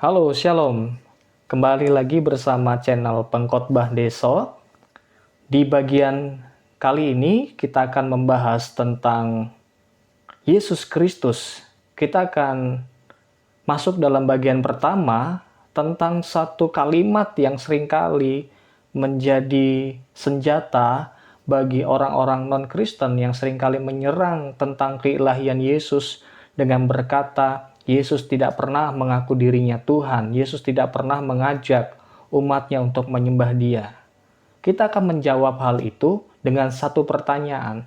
Halo, Shalom. Kembali lagi bersama channel Pengkhotbah Deso. Di bagian kali ini kita akan membahas tentang Yesus Kristus. Kita akan masuk dalam bagian pertama tentang satu kalimat yang seringkali menjadi senjata bagi orang-orang non-Kristen yang seringkali menyerang tentang keilahian Yesus dengan berkata, Yesus tidak pernah mengaku dirinya Tuhan. Yesus tidak pernah mengajak umatnya untuk menyembah Dia. Kita akan menjawab hal itu dengan satu pertanyaan.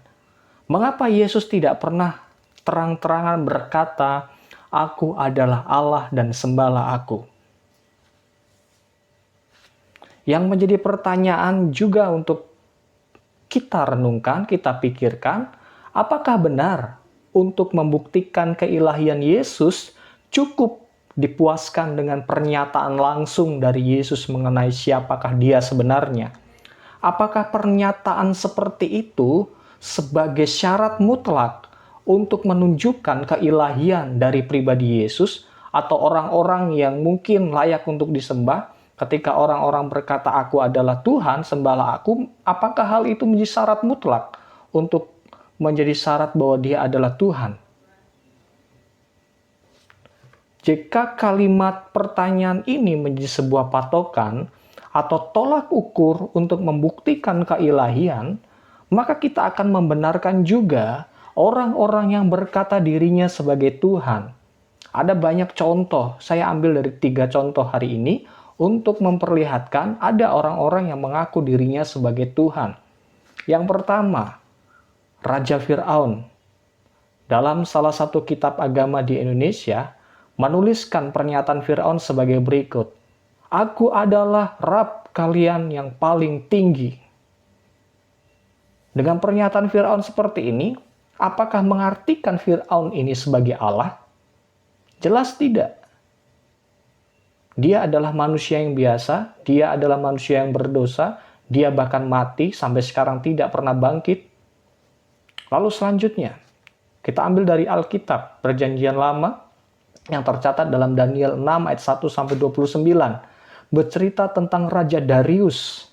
Mengapa Yesus tidak pernah terang-terangan berkata, Aku adalah Allah dan sembahlah aku? Yang menjadi pertanyaan juga untuk kita renungkan, kita pikirkan, apakah benar untuk membuktikan keilahian Yesus cukup dipuaskan dengan pernyataan langsung dari Yesus mengenai siapakah Dia sebenarnya? Apakah pernyataan seperti itu sebagai syarat mutlak untuk menunjukkan keilahian dari pribadi Yesus atau orang-orang yang mungkin layak untuk disembah? Ketika orang-orang berkata, aku adalah Tuhan, sembahlah aku, apakah hal itu menjadi syarat mutlak untuk menjadi syarat bahwa Dia adalah Tuhan? Jika kalimat pertanyaan ini menjadi sebuah patokan atau tolak ukur untuk membuktikan keilahian, maka kita akan membenarkan juga orang-orang yang berkata dirinya sebagai Tuhan. Ada banyak contoh, saya ambil dari 3 contoh hari ini untuk memperlihatkan ada orang-orang yang mengaku dirinya sebagai Tuhan. Yang pertama, Raja Fir'aun. Dalam salah satu kitab agama di Indonesia, menuliskan pernyataan Fir'aun sebagai berikut. Aku adalah Rab kalian yang paling tinggi. Dengan pernyataan Fir'aun seperti ini, apakah mengartikan Fir'aun ini sebagai Allah? Jelas tidak. Dia adalah manusia yang biasa, dia adalah manusia yang berdosa, dia bahkan mati sampai sekarang tidak pernah bangkit. Lalu selanjutnya, kita ambil dari Alkitab, Perjanjian Lama, yang tercatat dalam Daniel 6 ayat 1-29, bercerita tentang Raja Darius.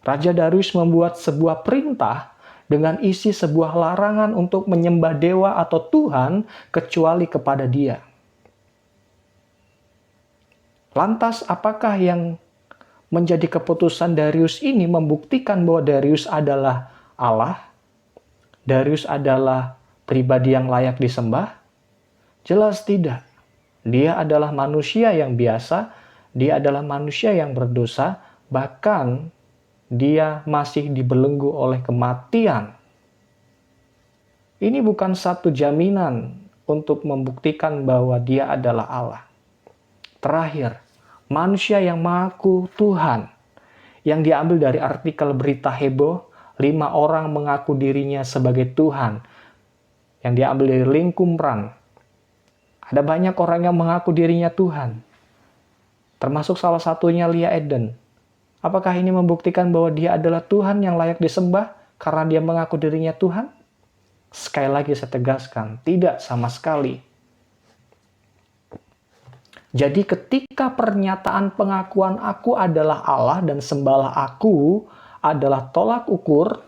Raja Darius membuat sebuah perintah dengan isi sebuah larangan untuk menyembah dewa atau Tuhan kecuali kepada Dia. Lantas apakah yang menjadi keputusan Darius ini membuktikan bahwa Darius adalah Allah? Darius adalah pribadi yang layak disembah? Jelas tidak. Dia adalah manusia yang biasa, dia adalah manusia yang berdosa, bahkan dia masih dibelenggu oleh kematian. Ini bukan satu jaminan untuk membuktikan bahwa dia adalah Allah. Terakhir, manusia yang mengaku Tuhan, yang diambil dari artikel berita heboh, 5 orang mengaku dirinya sebagai Tuhan, yang diambil dari Lingkumran. Ada banyak orang yang mengaku dirinya Tuhan, termasuk salah satunya Lia Eden. Apakah ini membuktikan bahwa dia adalah Tuhan yang layak disembah karena dia mengaku dirinya Tuhan? Sekali lagi saya tegaskan, tidak sama sekali. Jadi ketika pernyataan pengakuan aku adalah Allah dan sembahlah aku adalah tolak ukur,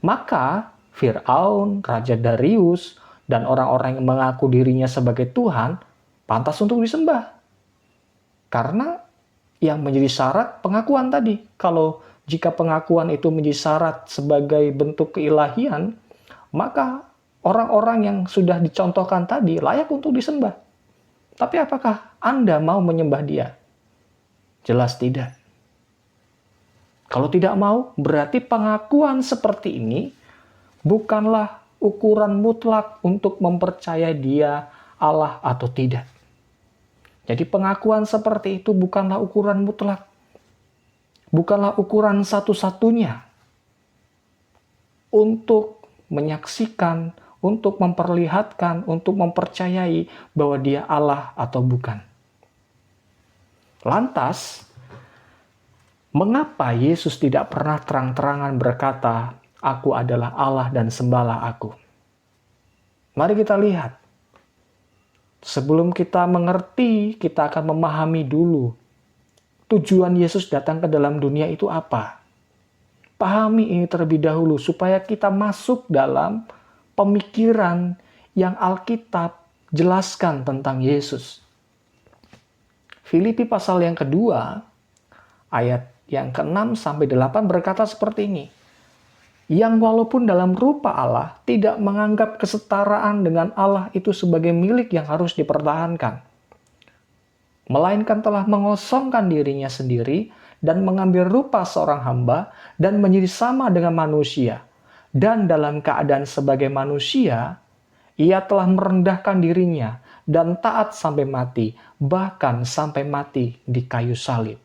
maka Fir'aun, Raja Darius, dan orang-orang yang mengaku dirinya sebagai Tuhan pantas untuk disembah. Karena yang menjadi syarat pengakuan tadi. Kalau jika pengakuan itu menjadi syarat sebagai bentuk keilahian, maka orang-orang yang sudah dicontohkan tadi layak untuk disembah. Tapi apakah Anda mau menyembah Dia? Jelas tidak. Kalau tidak mau, berarti pengakuan seperti ini bukanlah ukuran mutlak untuk mempercayai Dia Allah atau tidak. Jadi pengakuan seperti itu bukanlah ukuran mutlak. Bukanlah ukuran satu-satunya untuk menyaksikan, untuk memperlihatkan, untuk mempercayai bahwa Dia Allah atau bukan. Lantas, mengapa Yesus tidak pernah terang-terangan berkata, Aku adalah Allah dan sembahlah aku? Mari kita lihat. Sebelum kita mengerti, kita akan memahami dulu tujuan Yesus datang ke dalam dunia itu apa. Pahami ini terlebih dahulu supaya kita masuk dalam pemikiran yang Alkitab jelaskan tentang Yesus. Filipi pasal yang kedua, ayat yang ke-6 sampai 8 berkata seperti ini. Yang walaupun dalam rupa Allah tidak menganggap kesetaraan dengan Allah itu sebagai milik yang harus dipertahankan, melainkan telah mengosongkan dirinya sendiri dan mengambil rupa seorang hamba dan menjadi sama dengan manusia. Dan dalam keadaan sebagai manusia, ia telah merendahkan dirinya dan taat sampai mati, bahkan sampai mati di kayu salib.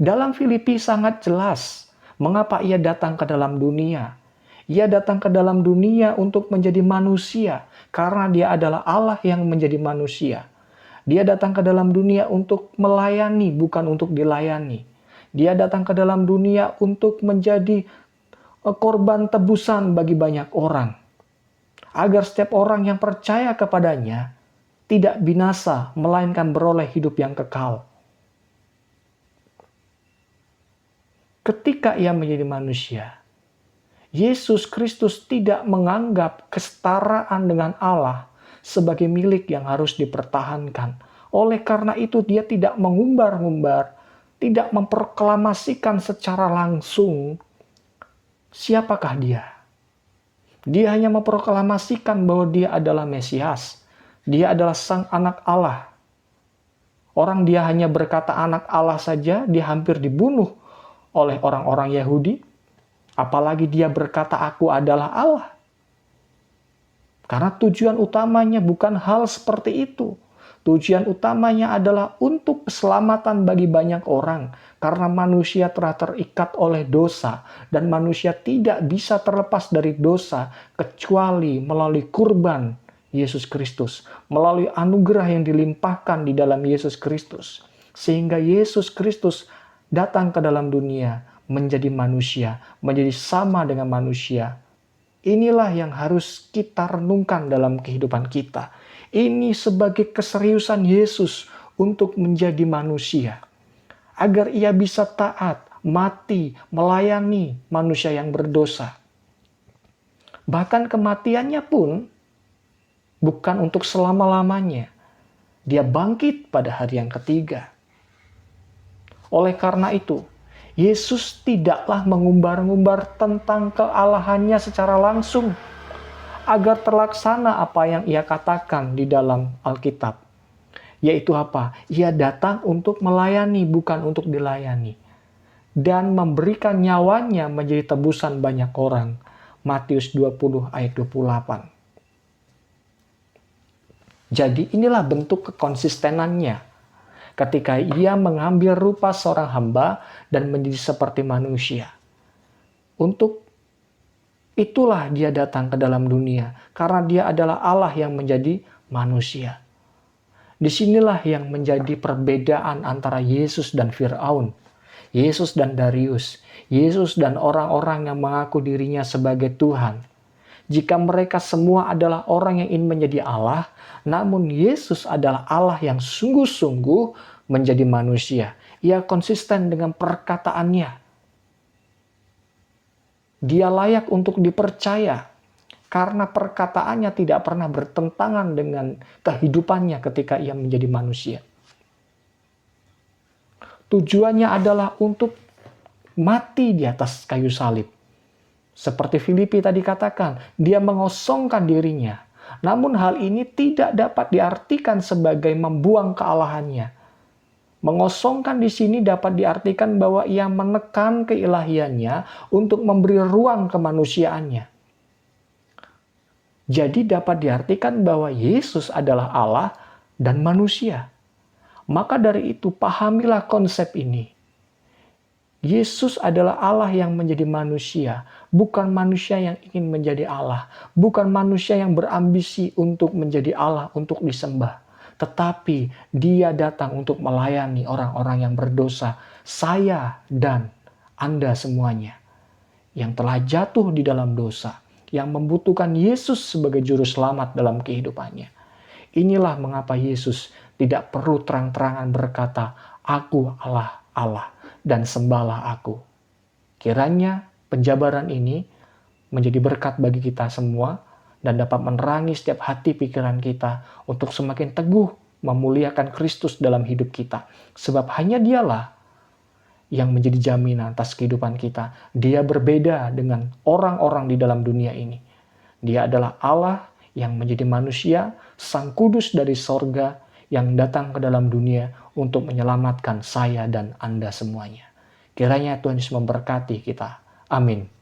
Dalam Filipi sangat jelas mengapa ia datang ke dalam dunia. Ia datang ke dalam dunia untuk menjadi manusia, karena dia adalah Allah yang menjadi manusia. Dia datang ke dalam dunia untuk melayani, bukan untuk dilayani. Dia datang ke dalam dunia untuk menjadi korban tebusan bagi banyak orang. Agar setiap orang yang percaya kepadanya tidak binasa, melainkan beroleh hidup yang kekal. Ketika ia menjadi manusia, Yesus Kristus tidak menganggap kesetaraan dengan Allah sebagai milik yang harus dipertahankan. Oleh karena itu dia tidak mengumbar-ngumbar, tidak memproklamasikan secara langsung siapakah dia. Dia hanya memproklamasikan bahwa dia adalah Mesias. Dia adalah sang anak Allah. Orang dia hanya berkata anak Allah saja, dia hampir dibunuh oleh orang-orang Yahudi. Apalagi dia berkata aku adalah Allah. Karena tujuan utamanya bukan hal seperti itu. Tujuan utamanya adalah untuk keselamatan bagi banyak orang. Karena manusia telah terikat oleh dosa. Dan manusia tidak bisa terlepas dari dosa kecuali melalui kurban Yesus Kristus. Melalui anugerah yang dilimpahkan di dalam Yesus Kristus. Sehingga Yesus Kristus datang ke dalam dunia menjadi manusia. Menjadi sama dengan manusia. Inilah yang harus kita renungkan dalam kehidupan kita. Ini sebagai keseriusan Yesus untuk menjadi manusia. Agar ia bisa taat, mati, melayani manusia yang berdosa. Bahkan kematiannya pun bukan untuk selama-lamanya. Dia bangkit pada hari yang ketiga. Oleh karena itu, Yesus tidaklah mengumbar-ngumbar tentang kealahannya secara langsung agar terlaksana apa yang ia katakan di dalam Alkitab. Yaitu apa? Ia datang untuk melayani, bukan untuk dilayani. Dan memberikan nyawanya menjadi tebusan banyak orang. Matius 20 ayat 28. Jadi inilah bentuk kekonsistenannya. Ketika ia mengambil rupa seorang hamba dan menjadi seperti manusia. Untuk itulah dia datang ke dalam dunia. Karena dia adalah Allah yang menjadi manusia. Disinilah yang menjadi perbedaan antara Yesus dan Fir'aun. Yesus dan Darius. Yesus dan orang-orang yang mengaku dirinya sebagai Tuhan. Jika mereka semua adalah orang yang ingin menjadi Allah, namun Yesus adalah Allah yang sungguh-sungguh menjadi manusia. Ia konsisten dengan perkataannya. Dia layak untuk dipercaya karena perkataannya tidak pernah bertentangan dengan kehidupannya ketika ia menjadi manusia. Tujuannya adalah untuk mati di atas kayu salib. Seperti Filipi tadi katakan, dia mengosongkan dirinya. Namun hal ini tidak dapat diartikan sebagai membuang kealahannya. Mengosongkan di sini dapat diartikan bahwa ia menekan keilahiannya untuk memberi ruang kemanusiaannya. Jadi dapat diartikan bahwa Yesus adalah Allah dan manusia. Maka dari itu pahamilah konsep ini. Yesus adalah Allah yang menjadi manusia, bukan manusia yang ingin menjadi Allah, bukan manusia yang berambisi untuk menjadi Allah, untuk disembah. Tetapi dia datang untuk melayani orang-orang yang berdosa, saya dan Anda semuanya, yang telah jatuh di dalam dosa, yang membutuhkan Yesus sebagai juru selamat dalam kehidupannya. Inilah mengapa Yesus tidak perlu terang-terangan berkata, "Aku Allah, Allah, dan sembahlah aku." Kiranya penjabaran ini menjadi berkat bagi kita semua dan dapat menerangi setiap hati pikiran kita untuk semakin teguh memuliakan Kristus dalam hidup kita. Sebab hanya Dialah yang menjadi jaminan atas kehidupan kita. Dia berbeda dengan orang-orang di dalam dunia ini. Dia adalah Allah yang menjadi manusia, Sang Kudus dari sorga yang datang ke dalam dunia untuk menyelamatkan saya dan Anda semuanya. Kiranya Tuhan Yesus memberkati kita. Amin.